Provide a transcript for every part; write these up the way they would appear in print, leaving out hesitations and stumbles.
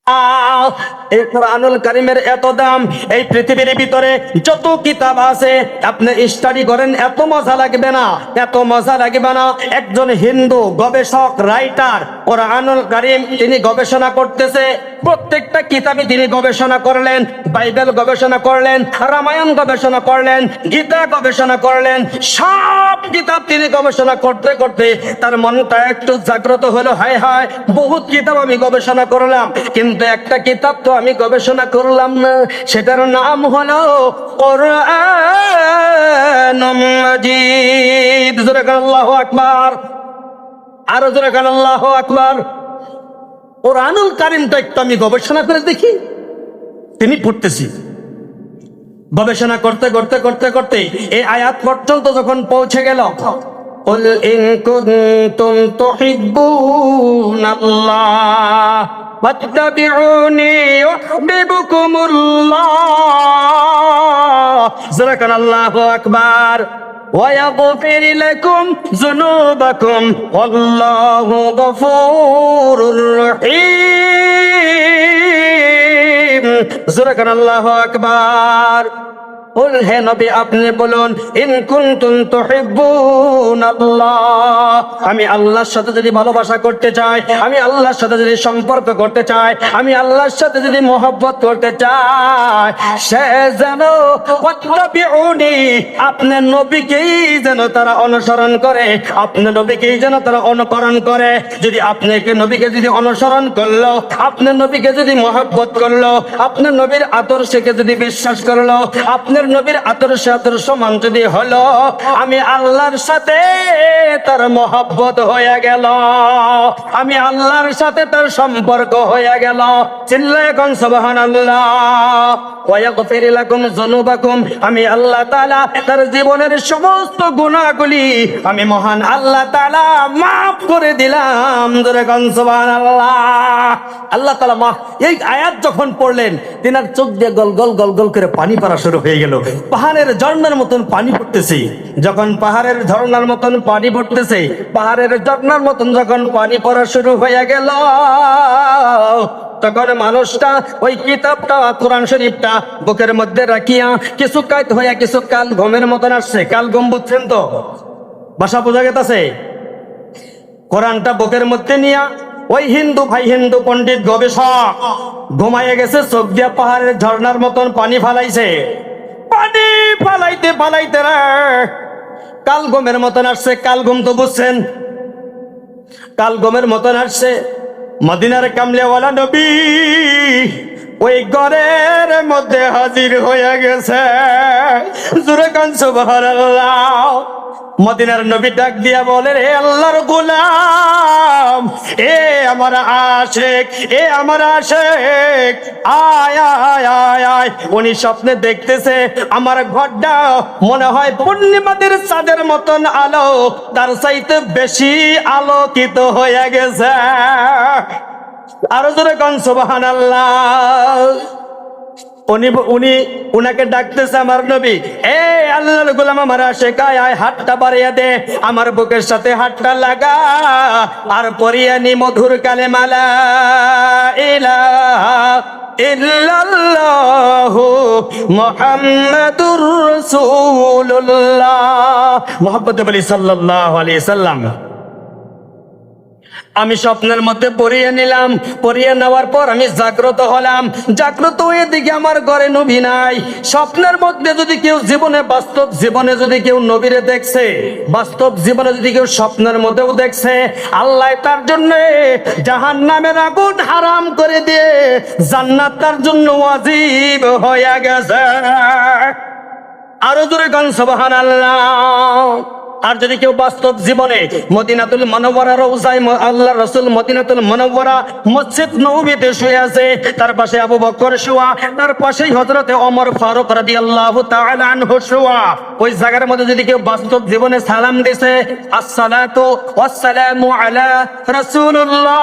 এই কোরআনুল কারীমের এত দাম, এই পৃথিবীর ভিতরে যত কিতাব আছে আপনি স্টাডি করেন এত মজা লাগবে না, এত মজা লাগবে না। একজন হিন্দু গবেষক রাইটার কোরআনুল কারীম তিনি গবেষণা করতেছে, প্রত্যেকটা কিতাবে তিনি গবেষণা করলেন, বাইবেল গবেষণা করলেন, রামায়ণ গবেষণা করলেন, গীতা গবেষণা করলেন, সব কিতাব তিনি গবেষণা করতে করতে তার মনটা একটু জাগ্রত হলো, হায় হায় বহুত কিতাব আমি গবেষণা করলাম, কিন্তু একটা কিতাব তো আমি গবেষণা করলাম না, সেটার নাম হলো কোরআনুল মাজিদ। জোরে কান আল্লাহু আকবার, আরো জোরে কান আল্লাহু আকবার। কোরআনুল কারীমটা একটু আমি গবেষণা করে দেখি। তিনি পড়তেছি, গবেষণা করতে করতে করতে করতে এই আয়াত পর্যন্ত যখন পৌঁছে গেল, قل إن كنتم تحبون الله فاتبعوني يحببكم الله زركن الله أكبر ويغفر لكم ذنوبكم والله غفور رحيم زركن الله أكبر। বল হে নবী আপনি বলুন, ইন কুনতুম তুহিব্বুনাল্লাহ, আমি আল্লাহর সাথে যদি ভালোবাসা করতে চাই, আমি আল্লাহর সাথে যদি সম্পর্ক করতে চাই, আমি আল্লাহর সাথে যদি মহব্বত করতে চাই, সে যেন ওয়াত্তাবিউনি, আপনার নবীকেই যেন তারা অনুসরণ করে, আপনার নবীকেই যেন তারা অনুকরণ করে। যদি আপনাকে নবীকে যদি অনুসরণ করলো, আপনার নবীকে যদি মহব্বত করলো, আপনার নবীর আদর্শকে যদি বিশ্বাস করলো, আপনার নবীর আদর্শ মান যদি হলো, আমি আল্লাহর সাথে তার মহব্বত হয়ে গেল, আমি আল্লাহর সাথে তার সম্পর্ক হয়ে গেল। চিল্লায়ে কোন সুবহানাল্লাহ। ওয়া ইয়াগফির লাকুম যুনুবাকুম, আমি আল্লাহ তাআলা তার জীবনের সমস্ত গুনাহগুলি আমি মহান আল্লাহ তাআলা maaf করে দিলাম। জোরে কোন সুবহানাল্লাহ। আল্লাহ তাআলা মাফ। এই আয়াত যখন পড়লেন, তিনার চোখ দিয়ে গল গল গল গল করে পানি পড়া শুরু হয়ে গেল, পাহাড়ের ঝর্ণার মতন পানি পড়তেছে। যখন পাহাড়ের ঝর্ণার মতন পানি পড়তেছে, পাহাড়ের ঝর্ণার মতন যখন পানি পড়া শুরু হয়ে গেল, তখন মানুষটা ওই কিতাবটা কোরআন শরীফটা বুকের মধ্যে রাখিয়া কিছু কায়ত হইয়া কিছু কাল ঘুমের মতন আসছে। কাল ঘুম বুঝছেন তো, ভাষা বোঝা গেছে। কোরআনটা বুকের মধ্যে নিয়া ওই হিন্দু ভাই, হিন্দু পণ্ডিত গবেষক ঘুমাইয়ে গেছে, চোখ দিয়া পাহাড়ের ঝর্ণার মতন পানি ফালাইছে। পানি ফালাইতে ফালাইতে রে কাল ঘুমের মতন আসছে। কাল ঘুম তো বুঝছেন, কাল ঘুমের মতন আসছে। মদিনার কামলেওয়ালা নবী ওই ঘরের মধ্যে হাজির হয়ে গেছে। জোরে কান সুবহানাল্লাহ। মদিনার নবী ডাক দিয়া বলে, রে আল্লাহর গোলাম, এ আমার আশিক, এ আমার আশিক, আয় আয় আয় আয়। উনি স্বপ্নে দেখতেছে আমার ঘরটা মনে হয় পূর্ণিমাদের চাঁদের মতন আলো, তার চাইতে বেশি আলোকিত হয়ে গেছে। আরো জোরে কোন সুবহানাল্লাহ। উনাকে ডাকতেছে আমার নবী, এ আল্লাহর গোলাম আমার আশিক, আয় আয়, হাতটা বাড়িয়ে দে, আমার বুকের সাথে হাতটা লাগা, আর পরিয়ে নি মধুর কালেমা লা ইলাহা ইল্লাল্লাহু মুহাম্মাদুর রাসূলুল্লাহ। মুহাম্মদ বলি সাল্লাল্লাহু আলাইহি সাল্লাম। আমি স্বপ্নের মধ্যে পড়িয়ে নিলাম, পড়িয়ে নেওয়ার পর আমি জাগ্রত হলাম। জাগ্রত হয়ে দেখি আমার ঘরে নবী নাই। স্বপ্নের মধ্যে যদি কেউ জীবনে, বাস্তব জীবনে যদি কেউ নবীরে দেখছে, বাস্তব জীবনে যদি কেউ স্বপ্নের মধ্যেও দেখছে, আল্লাহ তার জন্য জাহান্নামের আগুন হারাম করে দিয়ে জান্নাত তার জন্য ওয়াজিব হয়ে গেছে। আরো জোরে গান সুবহানাল্লাহ। আর যদি কেউ বাস্তব জীবনে মদিনাতুল মুনাওয়ারা রওজায় আল্লাহর রাসূল মদিনাতুল মুনাওয়ারা মসজিদ নববীতে শুয়ে আছে, তার পাশে আবু বকর শুয়া, তার পাশেই হযরতে ওমর ফারুক রাদিয়াল্লাহু তাআলা আনহু শুয়া, ওই জায়গার মধ্যে যদি কেউ বাস্তব জীবনে সালাম দিছে, আসসালাতু ওয়াসসালামু আলা রাসূলুল্লাহ,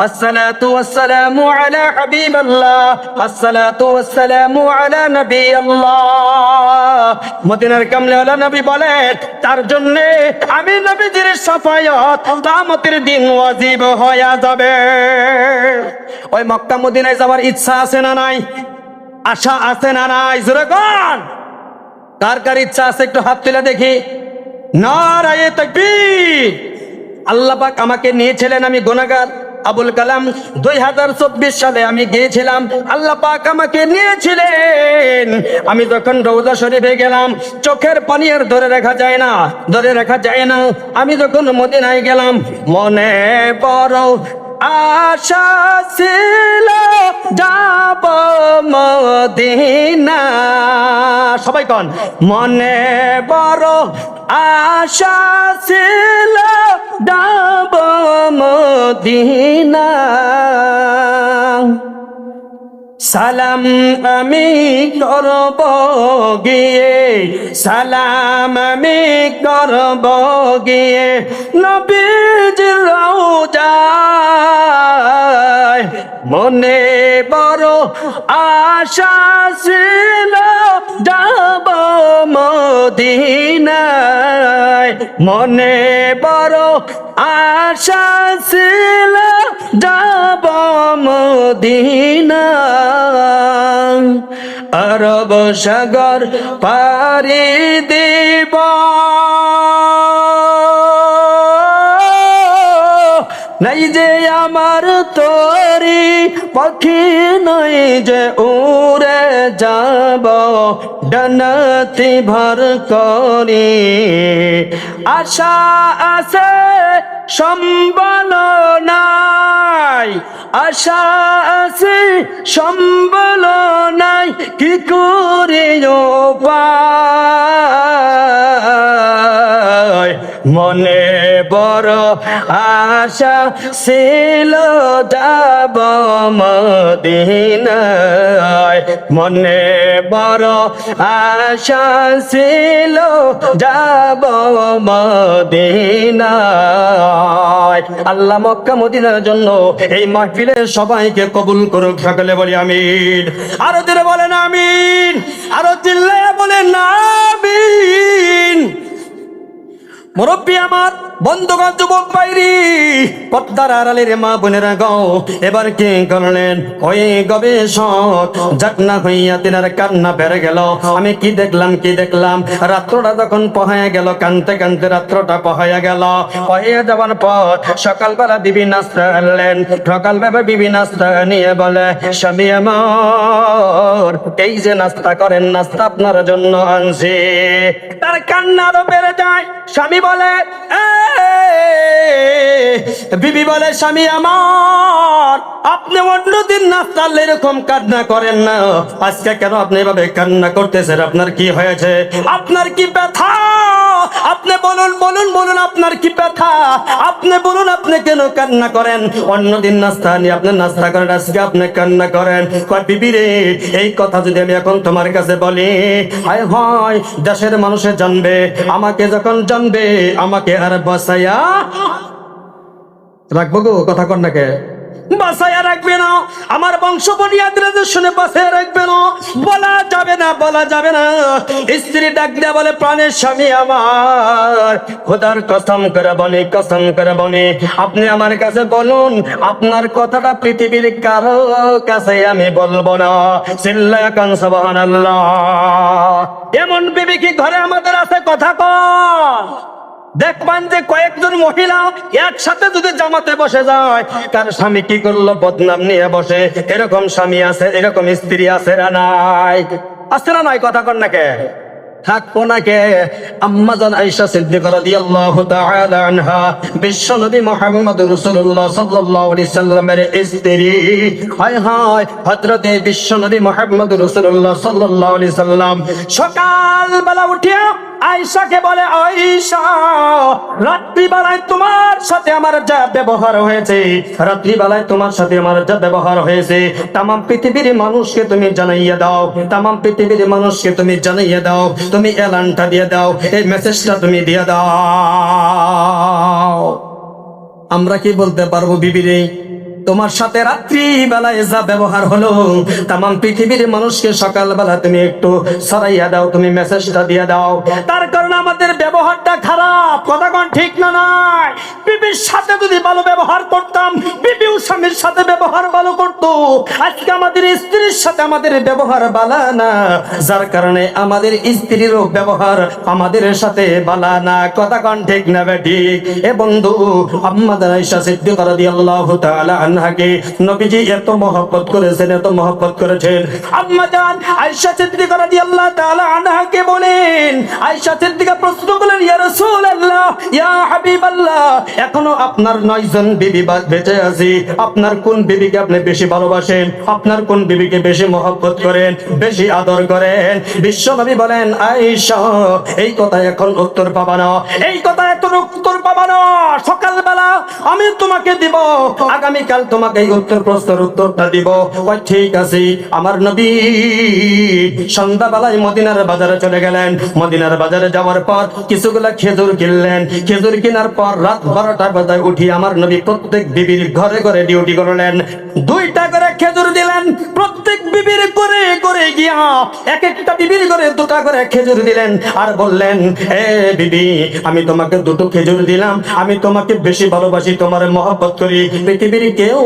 আসসালাতু ওয়াসসালামু আলা হাবিবাল্লাহ, আসসালাতু ওয়াসসালামু আলা নবিয়াল্লাহ। মদিনার কামলেওয়ালা নবী বলেন, তার জন্য আমি নবীজির শাফায়াত কিয়ামতের দিন ওয়াজিব হয়ে যাবে। ওই মক্কা মদিনায় যাওয়ার ইচ্ছা আছে না নাই? আশা আছে না নাই? জোরে কোন, কার কার ইচ্ছা আছে একটু হাত তুলে দেখি। নারায়ে তাকবীর। আল্লাহ পাক আমাকে নিয়েছিলেন, আমি গুনাহগার আবুল কালাম 2024 সালে আমি গিয়েছিলাম, আল্লাহ পাক আমাকে নিয়েছিলেন। আমি যখন রওজা শরীফে গেলাম চোখের পানি আর ধরে রাখা যায় না, ধরে রাখা যায় না। আমি যখন মদিনায় গেলাম মনে বড় আশা ছিল যাব মদিনা। সবাই কোন, মনে বড় আশা ছিল যাব মদিনা। সালাম আমি করব গিয়ে, সালাম আমি করব গিয়ে নবীজির রওজায়। মনে বড় আশা ছিল যাব মদিনায়, মনে বড় আশা ছিল যাব মদিনায়। আরব সাগর পাড়ি দিব নাই যে আমার তরি পাখি, নাই যে উড়ে যাব ডানাতে ভর করি। আশা আছে সম্বল নাই, আশা আছে সম্বল নাই, কি করে পাই। মনে বড় আশা ছিল যাব মদিনায়, মনে বড় আশা ছিল যাব মদিনায়। আল্লাহ মক্কা মদিনার জন্য এই মাহফিলে সবাইকে কবুল করুক, সকলে বলি আমিন। আরো দিলে বলেন আমিন, আরো দিলে বলেন আমিন। মুরব্বী আমার, বন্ধুগণ, যুবক বাইরি, পদ্মার আড়ালের মা বোনেরা গো, এবার কি করলেন ওই গবেষক জাগনা হইয়া তিনার কান্না বেড়ে গেল। আমি কি দেখলাম, কি দেখলাম, রাত্রটা যখন পহায়া গেল, কানতে কানতে রাত্রটা পহায়া গেল। পহায়া যাওয়ার পর সকালবেলা বিবি নাস্তা আনলেন। সকালবেলা বিবি নাস্তা নিয়ে বলে, স্বামী আমার এই যে নাস্তা করেন, নাস্তা আপনার জন্য আনছি। তার কান্না আরো বেড়ে যায়। স্বামী বলে, বিবি বলে, স্বামী আমার আপনি অন্যদিন নাস্তা আনলে এরকম কান্না করেন না, আজকে কেন আপনি এভাবে কান্না করতেছেন? আপনার কি হয়েছে? আপনার কি ব্যথা? আপনি বলুন, বলুন, বলুন, আপনার কি ব্যথা? আপনি বলুন, আপনি কেন কান্না করেন? অন্যদিন নাস্তা নিয়ে আপনি নাস্তা করেন, আজকে আপনি কান্না করেন। কয়, বিবি রে, এই কথা যদি আমি এখন তোমার কাছে বলি, হায় হয় দেশের মানুষে জানবে, আমাকে যখন জানবে আমাকে আর বাঁচাইয়া রাখবো গো। কথা কন না কে? বাঁচাইয়া রাখবে না, আমার বংশ বুনিয়াদ শুনে বাঁচাইয়া রাখবে না, বলা যাবে না, বলা যাবে না। স্ত্রী ডাক দেয়া বলে, প্রাণের স্বামী আমার, খোদার কসম করে বলি, কসম করে বলি, আপনি আমার কাছে বলুন, আপনার কথাটা পৃথিবীর কারো কাছে আমি বলবো না। চিল্লায়া কান সুবহানাল্লাহ। এমন বিবি কি ঘরে আমাদের আছে? কথা কন। দেখবেন যে কয়েকজন মহিলা একসাথে যদি জামাতে বসে যায়, কার স্বামী কি করলো বদনাম নিয়ে বসে। এরকম স্বামী আছে, এরকম স্ত্রী আছে না নাই? আছে না নাই? কথা কন না কে? থাকবো না কে? আম্মা জান আয়েশা সিদ্দিকা রাদিয়াল্লাহু তাআলা আনহা, বিশ্ব নবী মুহাম্মদ রাসূলুল্লাহ সাল্লাল্লাহু আলাইহি সাল্লামের স্ত্রী। হায় হায়, হযরতে বিশ্ব নবী মুহাম্মদ রাসূলুল্লাহ সাল্লাল্লাহু আলাইহি সাল্লাম সকাল বেলা উঠিয়া আয়েশাকে বলে, আয়েশা, রাত্রিবেলায় তোমার সাথে আমার যা ব্যবহার হয়েছে, রাত্রিবেলায় তোমার সাথে আমার যা ব্যবহার হয়েছে, তাম পৃথিবীর মানুষকে তুমি জানাইয়া দাও, তাম পৃথিবীর মানুষকে তুমি জানাইয়া দাও, তুমি এলানটা দিয়ে দাও, এই মেসেজটা তুমি দিয়ে দাও। আমরা কি বলতে পারবো, বিবিরে, তোমার সাথে রাত্রি বেলায় যা ব্যবহার হলো, তাম পৃথিবীর মানুষকে সকালবেলা তুমি একটু ছড়াইয়া দাও, তুমি মেসেজটা দিয়ে দাও। তার কারণ আমাদের ব্যবহারটা খারাপ, কথা কোন ঠিক না নয়? বিবির সাথে যদি ভালো ব্যবহার করতাম, বিবিও স্বামীর সাথে ব্যবহার ভালো করতো। আজকে আমাদের স্ত্রীর সাথে আমাদের ব্যবহার ভালো না, যার কারণে আমাদের স্ত্রীরও ব্যবহার আমাদের সাথে ভালো না, কথা কোন ঠিক না ঠিক? এ বন্ধু, আম্মা আয়েশা সিদ্দিকা রাদিয়াল্লাহু তাআলা আনহাকে নবীজি এত মহব্বত করেছেন, এত মহব্বত করেছেন। আম্মা জান আয়েশা সিদ্দিকা রাদিয়াল্লাহু তাআলা আনহাকে বলেন, আয়েশা সিদ্দিকা প্রশ্ন করলেন, ইয়া রাসূলুল্লাহ, ইয়া হাবিবাল্লাহ, এখনো আপনার 9 জন বিবি বেঁচে আছে, আপনার কোন বিবিকে আপনি বেশি ভালোবাসেন? আপনার কোন বিবিকে বেশি মহব্বত করেন, বেশি আদর করেন? বিশ্বনবী বলেন, আয়েশা, এই কথা এখন উত্তর পাবা না, এই কথা এখন উত্তর পাবা না, সকালবেলা আমি তোমাকে দিব, আগামীকাল তোমাকে এই প্রশ্নের উত্তরটা দিব। ওই ঠিক আছে। আমার নবী সন্ধ্যাবেলায় মদিনার বাজারে চলে গেলেন। মদিনার বাজারে যাওয়ার পর কিছুগুলা খেজুর কিনলেন। খেজুর কেনার পর রাত 12টা বাজে উঠি আমার নবী প্রত্যেক বিবির ঘরে ঘরে ডিউটি করলেন। 2টা করে খেজুর দিলেন প্রত্যেক বিবির ঘরে ঘরে গিয়া, এক একটা বিবির ঘরে 2টা করে খেজুর দিলেন আর বললেন, এ বিবি, আমি তোমাকে 2টো খেজুর দিলাম, আমি তোমাকে বেশি ভালোবাসি, তোমার মহব্বত করি, পৃথিবীর কেউ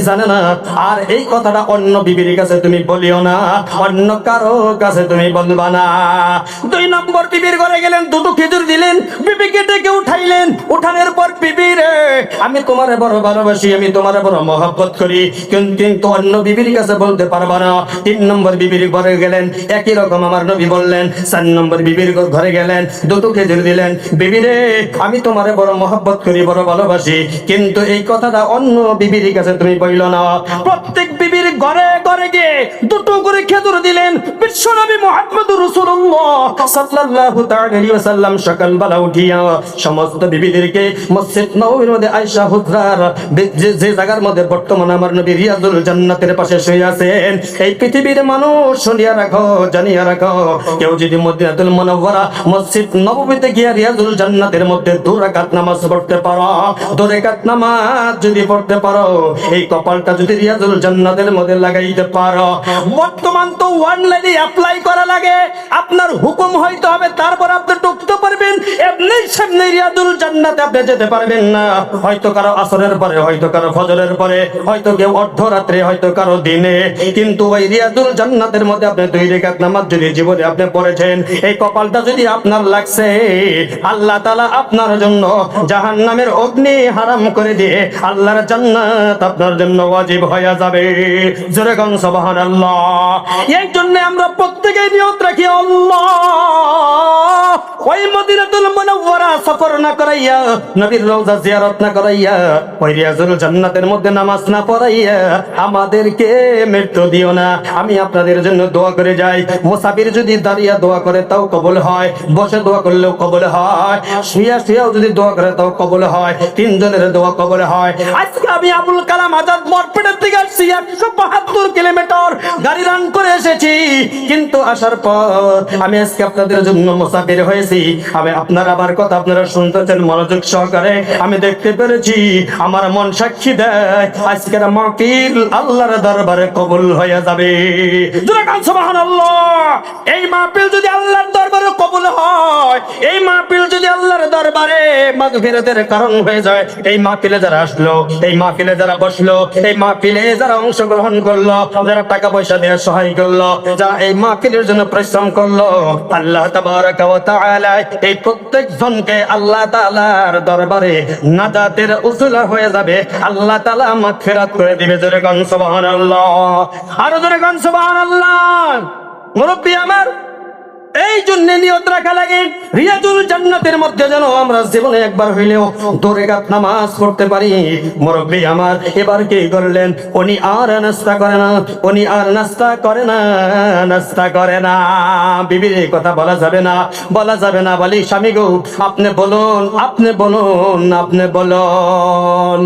জানে না। আর এই কথাটা অন্য বিবির কাছে তুমি বলিও না, অন্য কারো কাছে তুমি বলবা না। 2 নম্বর বিবির ঘরে গেলেন, 2টো খেজুর দিলেন, বিবিকে ডেকে উঠাইলেন। উঠানোর পর, বিবি রে, আমি তোমারে বড় ভালোবাসি, আমি তোমারে বড় মহব্বত করি, কিন্তু অন্য বিবির কাছে বলতে পারবা না। 3 নম্বর বিবির ঘরে গেলেন, একই রকম আমার নবী বললেন। 4 নম্বর বিবির ঘরে গেলেন, 2টো খেজুর দিলেন, বিবি রে, আমি তোমারে বড় মহব্বত করি, বড় ভালোবাসি, কিন্তু এই কথাটা অন্য বিবির কাছে তুমি বইল না। প্রত্যেক বিবির ঘরে ঘরে গিয়ে 2টো করে খেজুর দিলেন। বিশ্বনবী মুহাম্মদুর রাসূলুল্লাহ সাল্লাল্লাহু তাআলা আলাইহি ওয়াসাল্লাম সকালবেলা উঠিয়া সমস্ত বিবিদেরকে মসজিদ নববীর মধ্যে আয়েশা হুজরার যে জায়গার মধ্যে বর্তমানে আমার নবী রিয়াজুল জান্নাতের পাশে শুয়ে আছেন, এই পৃথিবীর মানুষ শুনিয়া রাখো, জানিয়া রাখো, কেউ যদি মদিনাতুল মুনাওয়ারা মসজিদ নববীতে গিয়া রিয়াজুল জান্নাতের মধ্যে 2 রাকাত নামাজ পড়তে পারো, 2 রাকাত নামাজ যদি পড়তে পারো, এই কপালটা যদি রিয়াজুল জান্নাতের মধ্যে লাগাইতে পারো। বর্তমান তো অনলাইনে অ্যাপ্লাই করা লাগে, আপনার হুকুম হইতে হবে, তারপর আপনি ঢুকতে পারবেন, এমনি সামনে রিয়াজুল জান্নাতে আপনি যেতে পারবেন না। হয়তো কারো আসরের পরে, হয়তো কারো ফজরের পরে, হয়তো কেউ অর্ধরাত্রে, হয়তো কারো দিনে, কিন্তু ওই রিয়াজুল জান্নাতের মধ্যে আপনি 2 রাকাত নামাজ যদি জীবনে আপনি পড়েছেন, এই কপালটা যদি আপনার লাগছে, আল্লাহ তাআলা আপনার জন্য জাহান্নামের অগ্নি হারাম করে দিয়ে আল্লাহর জান্নাত আপনার জন্য ওয়াজিব হয়ে যাবে। জোরে কোন সুবহানাল্লাহ। এই জন্য আমরা প্রত্যেকেই নিয়ত রাখি, আল্লাহ ওই মদিনাতুল মুনাওয়ারা সফর না করাইয়া, নবীর রওজা জিয়ারত না করাইয়া, ওই রিয়াজুল জান্নাতের মধ্যে নামাজ না পড়াইয়া আমাদেরকে মৃত্যু দিও না। আমি আপনাদের জন্য দোয়া করে যাই। মুসাফির যদি দাঁড়িয়ে দোয়া করে তাও কবুল হয়, বসে দোয়া করলেও কবুল হয়, শুয়াও যদি দোয়া করে তাও কবুল হয়, 3 জনের দোয়া কবুল হয়। আজকে আমি আবুল কালাম আজাদ বরপেটার থেকে আসছি, 172 কিলোমিটার গাড়ি রান করে এসেছি, কিন্তু আসার পর আমি আজকে আপনাদের জন্য মুসাফির হয়েছি। আমি আপনারা আমার কথা আপনারা শুনতেছেন মনোযোগ সহকারে, আমি দেখতে পেরেছি, আমার মন সাক্ষী দেয়, আজকের মাহফিল আল্লাহর দরবারে কবুল হয়ে যাবে। জোরে কান সুবহানাল্লাহ। এই মাহফিল যদি আল্লাহর দরবারে কবুল হয়, এই মাহফিল যদি আল্লাহর দরবারে মাগফিরাতের কারণ হয়ে যায়, এই মাহফিলে যারা আসলো, এই মাহফিলে যারা বসলো, এই মাহফিলে যারা অংশগ্রহণ করলো, যারা টাকা পয়সা দিয়ে সহায় করলো, যারা এই মাহফিলের জন্য পরিশ্রম করলো, আল্লাহ তাবারাকা ওয়া তাআলা এই প্রত্যেক জনকে আল্লাহ তাআলার দরবারে নাজাতের উসিলা হয়ে যাবে, আল্লাহ তাআলা মাগফিরাত করে দিবে। জোরে কোন সুবহানাল্লাহ, আর জোরে কোন সুবহানাল্লাহ। মুরব্বি আমার, এই জন্য নিয়ত রাখা লাগে রিয়াজুল জান্নাতের মধ্যে যেন আমরা জীবনে একবার হইলেও 2 রাকাত নামাজ পড়তে পারি। মুরব্বি আমার এবার কি করলেন, উনি আর নাস্তা করে না, উনি আর নাস্তা করে না, নাস্তা করে না। বিবির কথা বলা যাবে না, বলা যাবে না, বলি স্বামী গো আপনি বলুন, আপনি বলুন, আপনি বলুন।